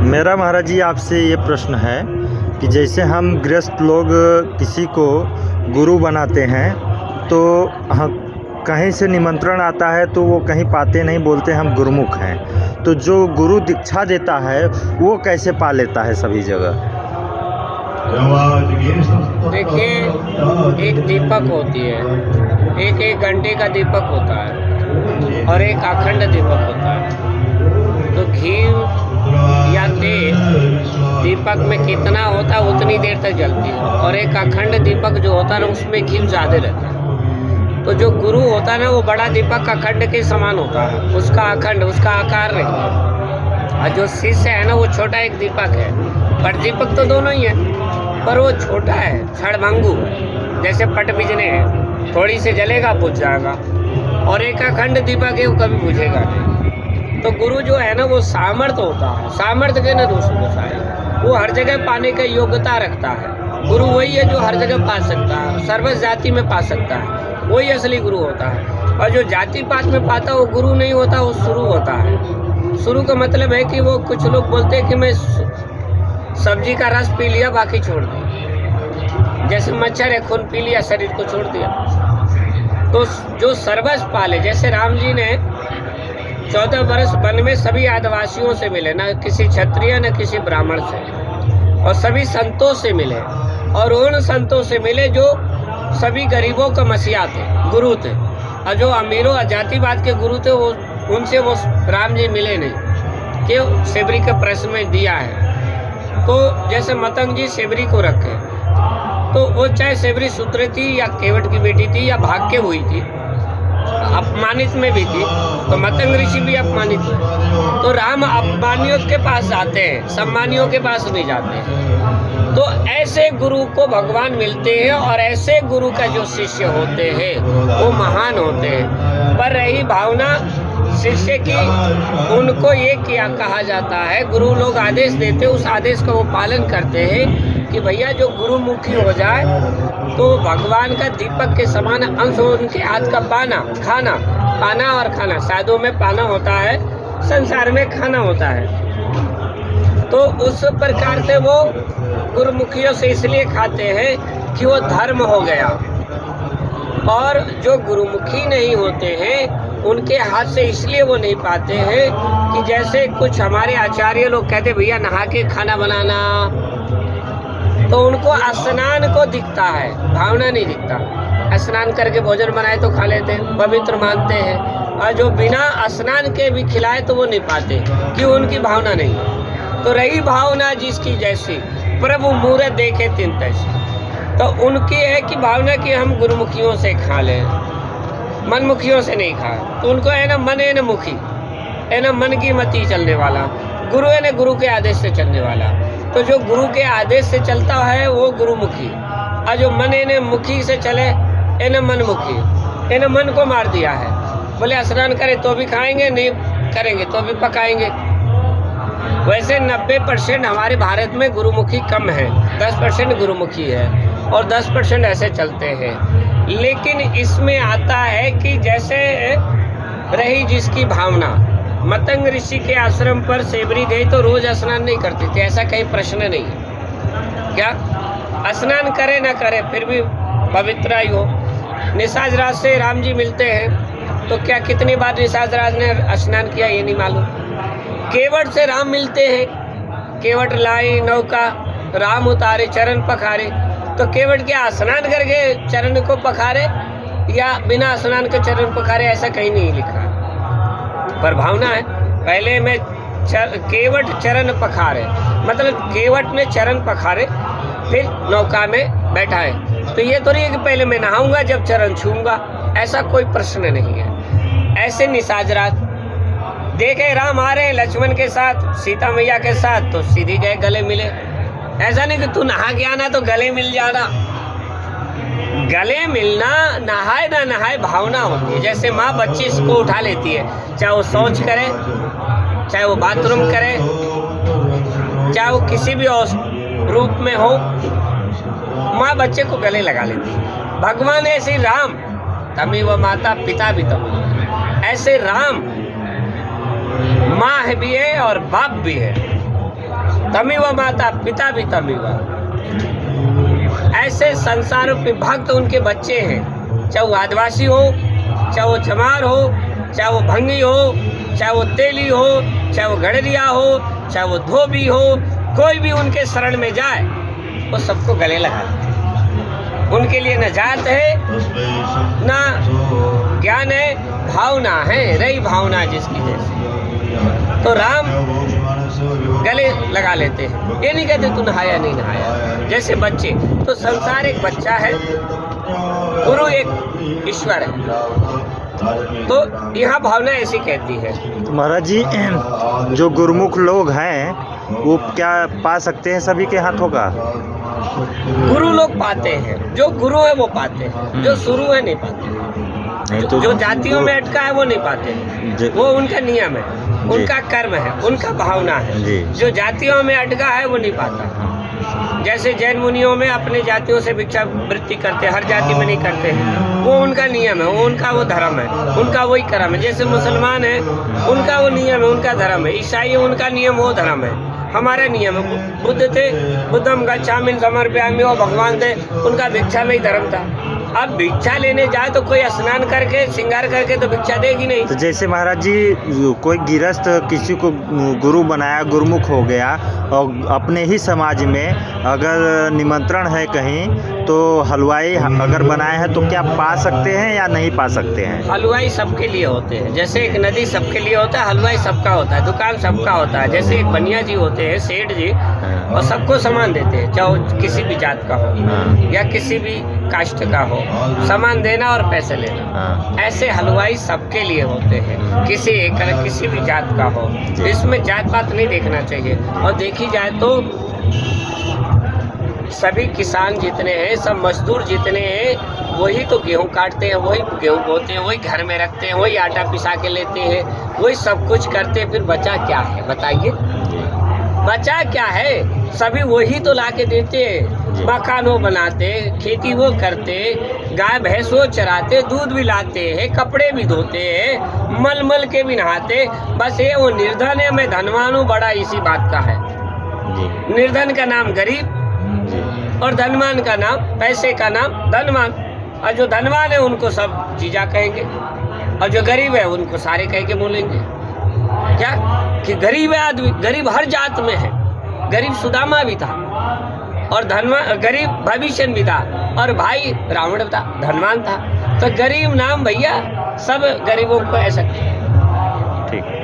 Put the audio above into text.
मेरा महाराज जी आपसे ये प्रश्न है कि जैसे हम गृहस्थ लोग किसी को गुरु बनाते हैं तो हम कहीं से निमंत्रण आता है तो वो कहीं पाते नहीं, बोलते हम गुरुमुख हैं। तो जो गुरु दीक्षा देता है वो कैसे पा लेता है सभी जगह? देखिए, एक दीपक होती है, एक घंटे का दीपक होता है और एक अखंड दीपक होता है। तो घी या तेल दीपक में कितना होता है उतनी देर तक जलती है, और एक अखंड दीपक जो होता है ना उसमें घी ज़्यादा रहता है। तो जो गुरु होता है ना वो बड़ा दीपक अखंड के समान होता है, उसका अखंड, उसका आकार नहीं है। और जो शिष्य है ना वो छोटा एक दीपक है, पर दीपक तो दोनों ही है, पर वो छोटा है, क्षणभंगु है। जैसे पट बिजने हैं, थोड़ी से जलेगा बुझ जाएगा, और एक अखंड दीपक है वो कभी बुझेगा नहीं। तो गुरु जो है ना वो सामर्थ्य होता है, सामर्थ्य के न दोष वो हर जगह पाने का योग्यता रखता है। गुरु वही है जो हर जगह पा सकता है, सर्व जाति में पा सकता है, वही असली गुरु होता है। और जो जाति पात में पाता वो गुरु नहीं होता, वो शुरू होता है। शुरू का मतलब है कि वो, कुछ लोग बोलते हैं कि मैं सब्जी का रस पी लिया बाकी छोड़ दिया, जैसे मच्छर है खून पी लिया शरीर को छोड़ दिया। तो जो सर्वस्व पाले, जैसे राम जी ने 14 वर्ष वन में सभी आदिवासियों से मिले, न किसी क्षत्रिय न किसी ब्राह्मण से, और सभी संतों से मिले, और उन संतों से मिले जो सभी गरीबों का मसीहा थे, गुरु थे। और जो अमीरों जातिवाद के गुरु थे वो, उनसे वो राम जी मिले नहीं। क्यों? सेबरी के प्रश्न में दिया है। तो जैसे मतंग जी सेबरी को रखे, तो वो चाहे सेबरी सूत्र थी या केवट की बेटी थी या भाग के हुई थी, अपमानित में भी थी, तो मतंग ऋषि भी अपमानित हुए। तो राम अपमानियों के पास जाते हैं, सम्मानियों के पास नहीं जाते हैं। तो ऐसे गुरु को भगवान मिलते हैं, और ऐसे गुरु का जो शिष्य होते हैं वो महान होते हैं। पर रही भावना शिष्य की, उनको ये क्या कहा जाता है, गुरु लोग आदेश देते हैं, उस आदेश का वो पालन करते हैं कि भैया जो गुरुमुखी हो जाए तो भगवान का दीपक के समान अंश हो, उनके हाथ का पाना खाना, पाना और खाना, साधु में पाना होता है, संसार में खाना होता है। तो उस प्रकार से वो गुरुमुखियों से इसलिए खाते हैं कि वो धर्म हो गया। और जो गुरुमुखी नहीं होते हैं उनके हाथ से इसलिए वो नहीं पाते हैं कि जैसे कुछ हमारे आचार्य लोग कहते भैया नहा के खाना बनाना, तो उनको स्नान को दिखता है, भावना नहीं दिखता। स्नान करके भोजन बनाए तो खा लेते हैं, पवित्र मानते हैं, और जो बिना स्नान के भी खिलाए तो वो नहीं पाते, क्यों? उनकी भावना नहीं। तो रही भावना जिसकी जैसी, प्रभु मूरत देखे तिन तैसी। तो उनकी है कि भावना कि हम गुरुमुखियों से खा लें, मनमुखियों से नहीं खाए। तो उनको है ना मन है ना मुखी, है ना मन की मती चलने वाला, गुरु है ना गुरु के आदेश से चलने वाला। तो जो गुरु के आदेश से चलता है वो गुरुमुखी, और जो मन है ना मुखी से चले है ना मनमुखी, है ना मन को मार दिया है। बोले स्नान करें तो भी खाएंगे, नहीं करेंगे तो भी पकाएंगे। वैसे 90% हमारे भारत में गुरुमुखी कम है, 10% गुरुमुखी है, और 10% ऐसे चलते हैं। लेकिन इसमें आता है कि जैसे रही जिसकी भावना। मतंग ऋषि के आश्रम पर सेबरी गई तो रोज स्नान नहीं करती थी, ऐसा कहीं प्रश्न नहीं है। क्या स्नान करे ना करे फिर भी पवित्र ही हो। निशाज राज से राम जी मिलते हैं तो क्या कितनी बार निशाज राज ने स्नान किया ये नहीं मालूम। केवट से राम मिलते हैं, केवट लाई नौका, राम उतारे चरण पखारे। तो केवट क्या स्नान करके चरण को पखारे या बिना स्नान के चरण पखारे, ऐसा कहीं नहीं लिखा, पर भावना है। पहले में केवट चरण पखारे, मतलब केवट ने चरण पखारे फिर नौका में बैठा है। तो ये तो नहीं है कि पहले मैं नहाऊंगा जब चरण छूऊंगा, ऐसा कोई प्रश्न नहीं है। ऐसे निशाज राज देखे राम आ रहे हैं लक्ष्मण के साथ, सीता मैया के साथ, तो सीधी गए गले मिले। ऐसा नहीं कि तू नहा के आना तो गले मिल जाना। गले मिलना, नहाए ना नहाए भावना होती है। जैसे माँ बच्ची को उठा लेती है, चाहे वो शौच करे, चाहे वो बाथरूम करे, चाहे वो किसी भी रूप में हो, माँ बच्चे को गले लगा लेती है। भगवान ऐसे राम तमी व माता पिता भी तमी, ऐसे राम माँ भी है और बाप भी है। तमेव माता पिता भी तमेव। ऐसे संसार में भक्त उनके बच्चे हैं, चाहे वो आदिवासी हो, चाहे वो चमार हो, चाहे वो भंगी हो, चाहे वो तेली हो, चाहे वो गड़रिया हो, चाहे वो धोबी हो, कोई भी उनके शरण में जाए वो सबको गले लगाते हैं। उनके लिए न जात है ना ज्ञान है, भावना है, रही भावना जिसकी जैसी। तो राम गले लगा लेते हैं, ये नहीं कहते तू नहाया नहीं नहाया, जैसे बच्चे। तो संसार एक बच्चा है, गुरु एक ईश्वर है। तो यहाँ भावना ऐसी कहती है। तो महाराज जी, जो गुरुमुख लोग हैं वो क्या पा सकते हैं सभी के हाथों का? गुरु लोग पाते हैं, जो गुरु है वो पाते हैं, जो शुरू है नहीं पाते। नहीं तो जो जातियों में अटका है वो नहीं पाते, वो उनका नियम है, उनका कर्म है, उनका भावना है। जो जातियों में अटका है वो नहीं पाता। जैसे जैन मुनियों में अपने जातियों से भिक्षा वृत्ति करते हैं, हर जाति में नहीं करते हैं, वो उनका नियम है, वो उनका वो धर्म है, उनका वही कर्म है। जैसे मुसलमान है, उनका वो नियम है, उनका धर्म है। ईसाई है, उनका नियम वो धर्म है, हमारा नियम है। बुद्ध थे, बुद्धम गच्छामि समर्पयामि, वो भगवान थे, उनका भिक्षा में ही धर्म था। अब भिक्षा लेने जाए तो कोई स्नान करके श्रृंगार करके तो भिक्षा देगी नहीं। तो जैसे महाराज जी, कोई गिरस्त किसी को गुरु बनाया, गुरुमुख हो गया, और अपने ही समाज में अगर निमंत्रण है कहीं, तो हलवाई अगर बनाए हैं तो क्या पा सकते हैं या नहीं पा सकते हैं? हलवाई सबके लिए होते हैं, जैसे एक नदी सबके लिए होता है, हलवाई सबका होता है, दुकान सबका होता है। जैसे एक बनिया जी होते हैं, सेठ जी, और सबको सामान देते हैं, चाहे वो किसी भी जात का हो या किसी भी कास्ट का हो, सामान देना और पैसे लेना। ऐसे हलवाई सबके लिए होते हैं, किसी भी जात का हो। इसमें जात पात नहीं देखना चाहिए। और देखी जाए तो सभी किसान जितने हैं, सब मजदूर जितने हैं, वही तो गेहूं काटते हैं, वही गेहूं बोते हैं, वही घर में रखते हैं, वही आटा पिसा के लेते हैं, वही सब कुछ करते हैं। फिर बचा क्या है बताइए? बचा क्या है? सभी वही तो ला के देते हैं, मकान वो बनाते, खेती वो करते, गाय भैंस वो चराते, दूध भी लाते हैं, कपड़े भी धोते हैं, मल मल के भी नहाते। बस ये वो निर्धन है, मैं धनवान हूँ, बड़ा इसी बात का है। निर्धन का नाम गरीब और धनवान का नाम, पैसे का नाम धनवान। और जो धनवान है उनको सब जीजा कहेंगे, और जो गरीब है उनको सारे कह के बोलेंगे क्या कि गरीब है आदमी। गरीब हर जात में है, गरीब सुदामा भी था, और धनवान गरीब भविष्य भी था, और भाई रावण था, धनवान था। तो गरीब नाम भैया, सब गरीबों को ऐसा। ठीक।